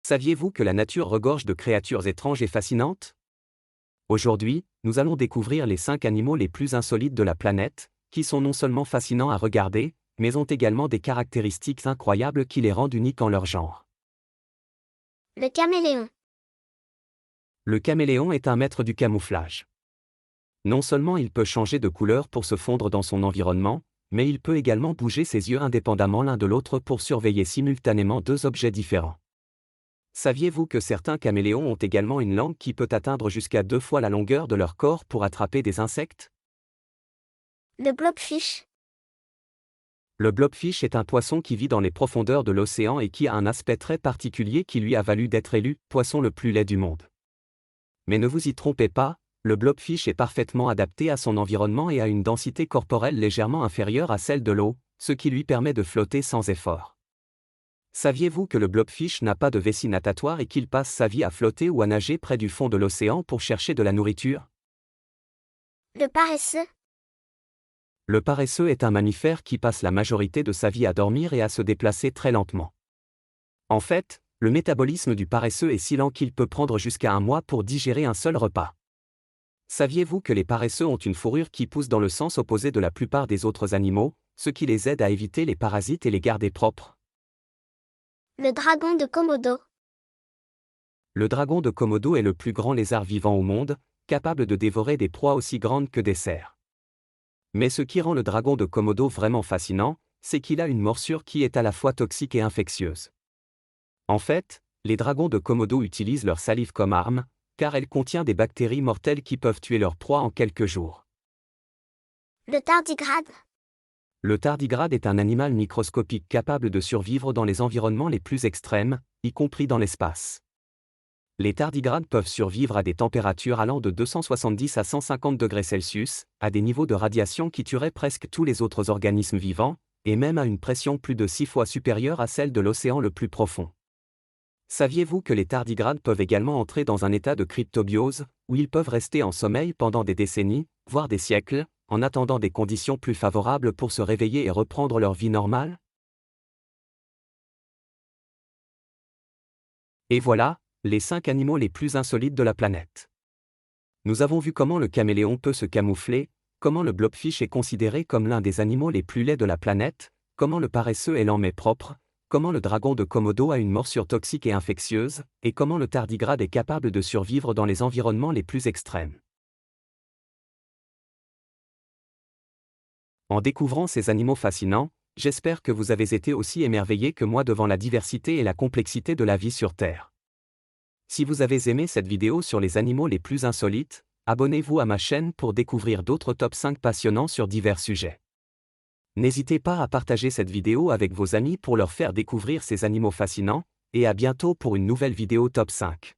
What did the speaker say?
Saviez-vous que la nature regorge de créatures étranges et fascinantes? Aujourd'hui, nous allons découvrir les 5 animaux les plus insolites de la planète, qui sont non seulement fascinants à regarder, mais ont également des caractéristiques incroyables qui les rendent uniques en leur genre. Le caméléon. Le caméléon est un maître du camouflage. Non seulement il peut changer de couleur pour se fondre dans son environnement, mais il peut également bouger ses yeux indépendamment l'un de l'autre pour surveiller simultanément 2 objets différents. Saviez-vous que certains caméléons ont également une langue qui peut atteindre jusqu'à 2 fois la longueur de leur corps pour attraper des insectes? Le blobfish. Le blobfish est un poisson qui vit dans les profondeurs de l'océan et qui a un aspect très particulier qui lui a valu d'être élu poisson le plus laid du monde. Mais ne vous y trompez pas, le blobfish est parfaitement adapté à son environnement et a une densité corporelle légèrement inférieure à celle de l'eau, ce qui lui permet de flotter sans effort. Saviez-vous que le blobfish n'a pas de vessie natatoire et qu'il passe sa vie à flotter ou à nager près du fond de l'océan pour chercher de la nourriture? Le paresseux. Le paresseux est un mammifère qui passe la majorité de sa vie à dormir et à se déplacer très lentement. En fait, le métabolisme du paresseux est si lent qu'il peut prendre jusqu'à 1 mois pour digérer un seul repas. Saviez-vous que les paresseux ont une fourrure qui pousse dans le sens opposé de la plupart des autres animaux, ce qui les aide à éviter les parasites et les garder propres? Le dragon de Komodo. Le dragon de Komodo est le plus grand lézard vivant au monde, capable de dévorer des proies aussi grandes que des cerfs. Mais ce qui rend le dragon de Komodo vraiment fascinant, c'est qu'il a une morsure qui est à la fois toxique et infectieuse. En fait, les dragons de Komodo utilisent leur salive comme arme, car elle contient des bactéries mortelles qui peuvent tuer leur proie en quelques jours. Le tardigrade. Le tardigrade est un animal microscopique capable de survivre dans les environnements les plus extrêmes, y compris dans l'espace. Les tardigrades peuvent survivre à des températures allant de 270 à 150 degrés Celsius, à des niveaux de radiation qui tueraient presque tous les autres organismes vivants, et même à une pression plus de 6 fois supérieure à celle de l'océan le plus profond. Saviez-vous que les tardigrades peuvent également entrer dans un état de cryptobiose, où ils peuvent rester en sommeil pendant des décennies, voire des siècles, en attendant des conditions plus favorables pour se réveiller et reprendre leur vie normale? Et voilà, les 5 animaux les plus insolites de la planète. Nous avons vu comment le caméléon peut se camoufler, comment le blobfish est considéré comme l'un des animaux les plus laids de la planète, comment le paresseux est lent mais propre, comment le dragon de Komodo a une morsure toxique et infectieuse, et comment le tardigrade est capable de survivre dans les environnements les plus extrêmes. En découvrant ces animaux fascinants, j'espère que vous avez été aussi émerveillés que moi devant la diversité et la complexité de la vie sur Terre. Si vous avez aimé cette vidéo sur les animaux les plus insolites, abonnez-vous à ma chaîne pour découvrir d'autres top 5 passionnants sur divers sujets. N'hésitez pas à partager cette vidéo avec vos amis pour leur faire découvrir ces animaux fascinants, et à bientôt pour une nouvelle vidéo top 5.